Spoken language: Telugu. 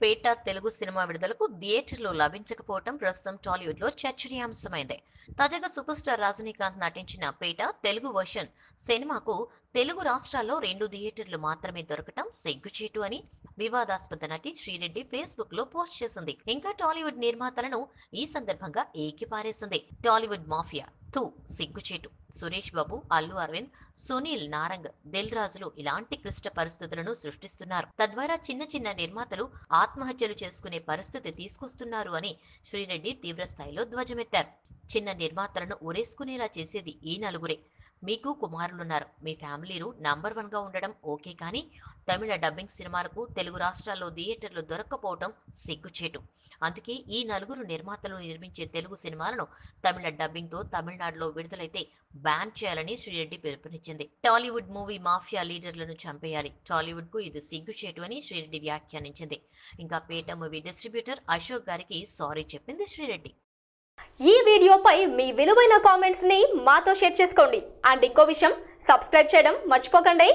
పేట తెలుగు సినిమా విడుదలకు థియేటర్లు లభించకపోవడం ప్రస్తుతం టాలీవుడ్ లో చర్చనీయాంశమైంది. తాజాగా సూపర్ స్టార్ రజనీకాంత్ నటించిన పేట తెలుగు వర్షన్ సినిమాకు తెలుగు రాష్ట్రాల్లో 2 థియేటర్లు మాత్రమే దొరకటం సిగ్గుచేటు అని వివాదాస్పద నటి శ్రీరెడ్డి ఫేస్బుక్ లో పోస్ట్ చేసింది. ఇంకా టాలీవుడ్ నిర్మాతలను ఈ సందర్భంగా ఏకిపారేసింది. టాలీవుడ్ మాఫియా సిగ్గుచేటు. సురేష్ బాబు, అల్లు అరవింద్, సునీల్ నారంగ్, దిల్ రాజులు ఇలాంటి క్లిష్ట పరిస్థితులను సృష్టిస్తున్నారు. తద్వారా చిన్న చిన్న నిర్మాతలు ఆత్మహత్యలు చేసుకునే పరిస్థితి తీసుకొస్తున్నారు అని శ్రీరెడ్డి తీవ్రస్థాయిలో ధ్వజమెత్తారు. చిన్న నిర్మాతలను ఉరేసుకునేలా చేసేది ఈ నలుగురే. మీకు కుమారులున్నారు. మీ ఫ్యామిలీలు నంబర్ 1 గా ఉండడం ఓకే, కానీ తమిళ డబ్బింగ్ సినిమాలకు తెలుగు రాష్ట్రాల్లో థియేటర్లు దొరక్కపోవడం సిగ్గుచేటు. అందుకే ఈ నలుగురు నిర్మాతలు నిర్మించే తెలుగు సినిమాలను తమిళ డబ్బింగ్ తో తమిళనాడులో విడుదలైతే బ్యాన్ చేయాలని శ్రీరెడ్డి పిలుపునిచ్చింది. టాలీవుడ్ మూవీ మాఫియా లీడర్లను చంపేయాలి. టాలీవుడ్ కు ఇది సిగ్గుచేటు అని శ్రీరెడ్డి వ్యాఖ్యానించింది. ఇంకా పేట మూవీ డిస్ట్రిబ్యూటర్ అశోక్ గారికి సారీ చెప్పింది శ్రీరెడ్డి. ఈ వీడియోపై మీ విలువైన కామెంట్స్ ని మాతో షేర్ చేసుకోండి. అండ్ ఇంకో విషయం, సబ్స్క్రైబ్ చేయడం మర్చిపోకండి.